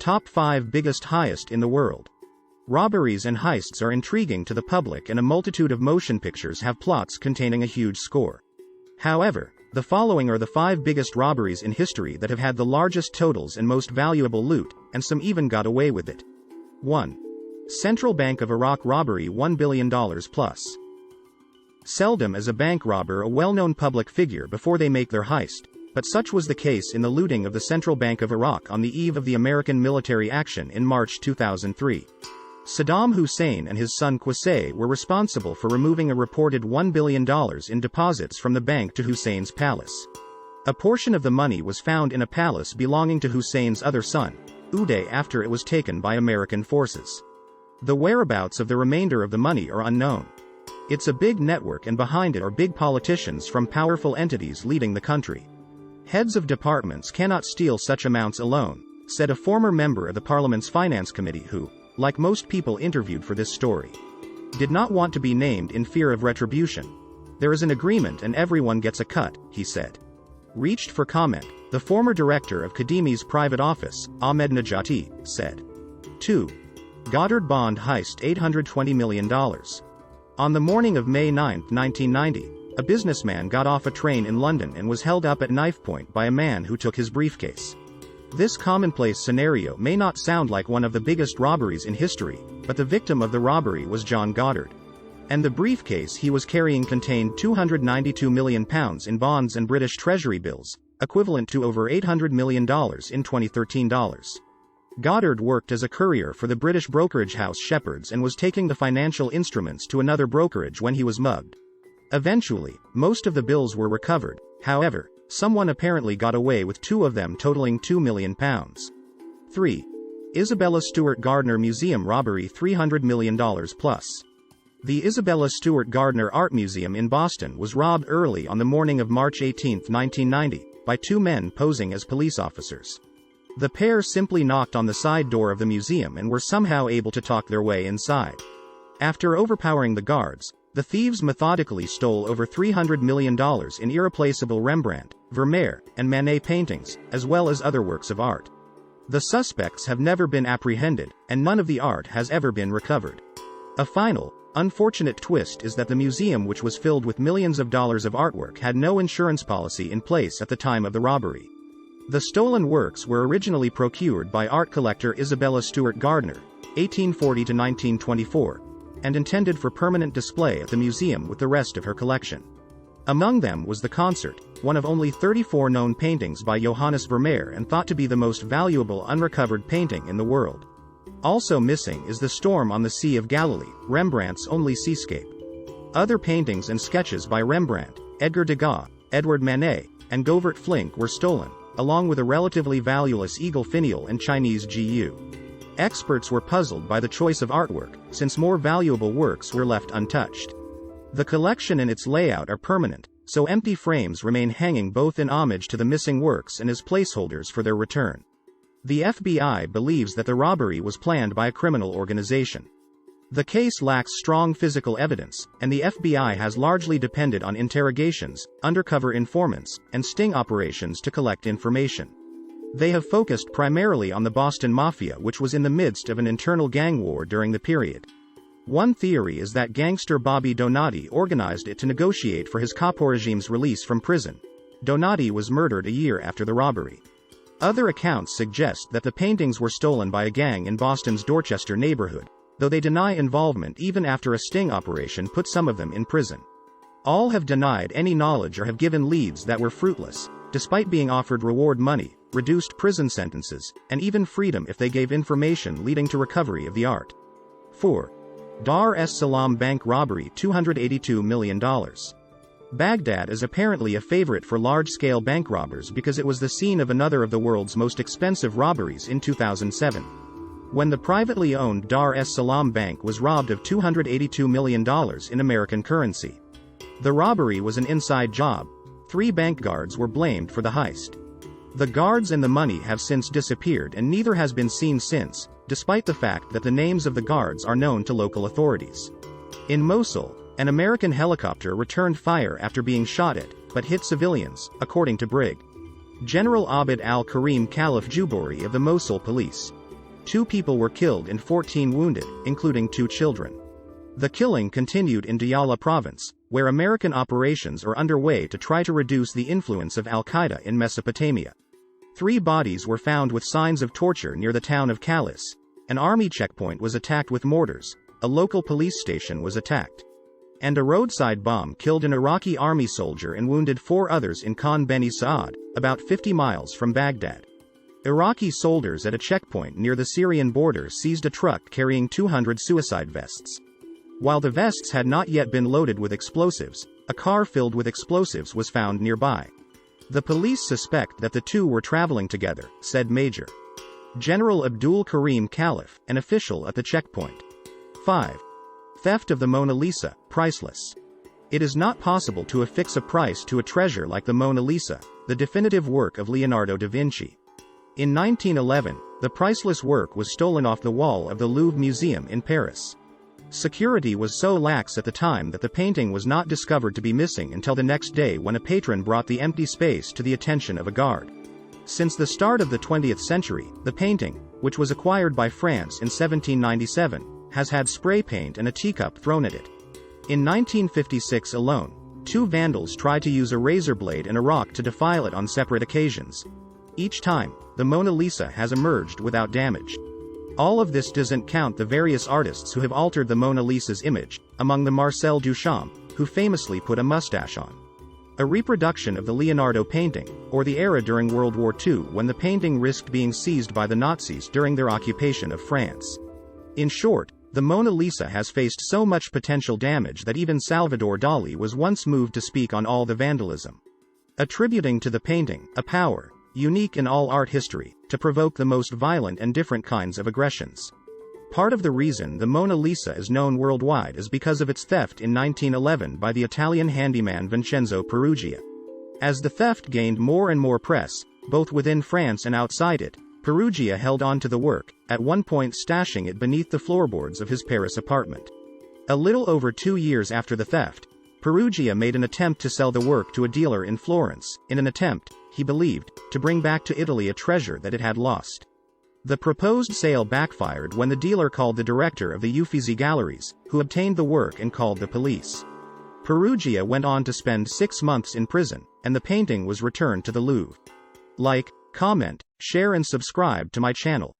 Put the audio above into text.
Top 5 biggest heist in the world. Robberies and heists are intriguing to the public, and a multitude of motion pictures have plots containing a huge score. However, the following are the 5 biggest robberies in history that have had the largest totals and most valuable loot, and some even got away with it. 1. Central Bank of Iraq robbery, $1 billion plus. Seldom is a bank robber a well-known public figure before they make their heist, but such was the case in the looting of the Central Bank of Iraq on the eve of the American military action in March 2003. Saddam Hussein and his son Qusay were responsible for removing a reported $1 billion in deposits from the bank to Hussein's palace. A portion of the money was found in a palace belonging to Hussein's other son, Uday, after it was taken by American forces. The whereabouts of the remainder of the money are unknown. It's a big network, and behind it are big politicians from powerful entities leading the country. Heads of departments cannot steal such amounts alone, said a former member of the Parliament's Finance Committee who, like most people interviewed for this story, did not want to be named in fear of retribution. There is an agreement and everyone gets a cut, he said. Reached for comment, the former director of Kadimi's private office, Ahmed Najati, said. 2. Goddard bond heist, $820 million. On the morning of May 9, 1990, a businessman got off a train in London and was held up at knife point by a man who took his briefcase. This commonplace scenario may not sound like one of the biggest robberies in history, but the victim of the robbery was John Goddard. And the briefcase he was carrying contained £292 million in bonds and British Treasury bills, equivalent to over $800 million in 2013 dollars. Goddard worked as a courier for the British brokerage house Shepherd's and was taking the financial instruments to another brokerage when he was mugged. Eventually, most of the bills were recovered. However, someone apparently got away with 2 of them totaling £2 million. 3. Isabella Stewart Gardner Museum robbery, $300 million plus. The Isabella Stewart Gardner Art Museum in Boston was robbed early on the morning of March 18, 1990, by 2 men posing as police officers. The pair simply knocked on the side door of the museum and were somehow able to talk their way inside. After overpowering the guards, the thieves methodically stole over $300 million in irreplaceable Rembrandt, Vermeer, and Manet paintings, as well as other works of art. The suspects have never been apprehended, and none of the art has ever been recovered. A final, unfortunate twist is that the museum, which was filled with millions of dollars of artwork, had no insurance policy in place at the time of the robbery. The stolen works were originally procured by art collector Isabella Stewart Gardner, 1840 to 1924, and intended for permanent display at the museum with the rest of her collection. Among them was The Concert, one of only 34 known paintings by Johannes Vermeer and thought to be the most valuable unrecovered painting in the world. Also missing is The Storm on the Sea of Galilee, Rembrandt's only seascape. Other paintings and sketches by Rembrandt, Edgar Degas, Edward Manet, and Govert Flinck were stolen, along with a relatively valueless eagle finial and Chinese GU. Experts were puzzled by the choice of artwork, since more valuable works were left untouched. The collection and its layout are permanent, so empty frames remain hanging both in homage to the missing works and as placeholders for their return. The FBI believes that the robbery was planned by a criminal organization. The case lacks strong physical evidence, and the FBI has largely depended on interrogations, undercover informants, and sting operations to collect information. They have focused primarily on the Boston Mafia, which was in the midst of an internal gang war during the period. One theory is that gangster Bobby Donati organized it to negotiate for his capo regime's release from prison. Donati was murdered a year after the robbery. Other accounts suggest that the paintings were stolen by a gang in Boston's Dorchester neighborhood, though they deny involvement even after a sting operation put some of them in prison. All have denied any knowledge or have given leads that were fruitless, despite being offered reward money, reduced prison sentences, and even freedom if they gave information leading to recovery of the art. 4. Dar es Salaam bank robbery, $282 million. Baghdad is apparently a favorite for large-scale bank robbers because it was the scene of another of the world's most expensive robberies in 2007. When the privately owned Dar es Salaam bank was robbed of $282 million in American currency. The robbery was an inside job. 3 bank guards were blamed for the heist. The guards and the money have since disappeared and neither has been seen since, despite the fact that the names of the guards are known to local authorities. In Mosul, an American helicopter returned fire after being shot at, but hit civilians, according to Brig. General Abd al-Karim Khalif Jubouri of the Mosul police. 2 people were killed and 14 wounded, including 2 children. The killing continued in Diyala province, where American operations are underway to try to reduce the influence of Al-Qaeda in Mesopotamia. 3 bodies were found with signs of torture near the town of Kalis. An army checkpoint was attacked with mortars, a local police station was attacked, and a roadside bomb killed an Iraqi army soldier and wounded 4 others in Khan Beni Saad, about 50 miles from Baghdad. Iraqi soldiers at a checkpoint near the Syrian border seized a truck carrying 200 suicide vests. While the vests had not yet been loaded with explosives, a car filled with explosives was found nearby. The police suspect that the 2 were traveling together, said Major General Abdul Karim Khalif, an official at the checkpoint. 5. Theft of the Mona Lisa, priceless. It is not possible to affix a price to a treasure like the Mona Lisa, the definitive work of Leonardo da Vinci. In 1911, the priceless work was stolen off the wall of the Louvre Museum in Paris. Security was so lax at the time that the painting was not discovered to be missing until the next day when a patron brought the empty space to the attention of a guard. Since the start of the 20th century, the painting, which was acquired by France in 1797, has had spray paint and a teacup thrown at it. In 1956 alone, 2 vandals tried to use a razor blade and a rock to defile it on separate occasions. Each time, the Mona Lisa has emerged without damage. All of this doesn't count the various artists who have altered the Mona Lisa's image, among them Marcel Duchamp, who famously put a mustache on. A reproduction of the Leonardo painting, or the era during World War II when the painting risked being seized by the Nazis during their occupation of France. In short, the Mona Lisa has faced so much potential damage that even Salvador Dali was once moved to speak on all the vandalism, attributing to the painting a power, unique in all art history, to provoke the most violent and different kinds of aggressions. Part of the reason the Mona Lisa is known worldwide is because of its theft in 1911 by the Italian handyman Vincenzo Peruggia. As the theft gained more and more press, both within France and outside it, Peruggia held on to the work, at one point stashing it beneath the floorboards of his Paris apartment. A little over 2 years after the theft, Peruggia made an attempt to sell the work to a dealer in Florence, in an attempt, he believed, to bring back to Italy a treasure that it had lost. The proposed sale backfired when the dealer called the director of the Uffizi Galleries, who obtained the work and called the police. Peruggia went on to spend 6 months in prison, and the painting was returned to the Louvre. Like, comment, share and subscribe to my channel.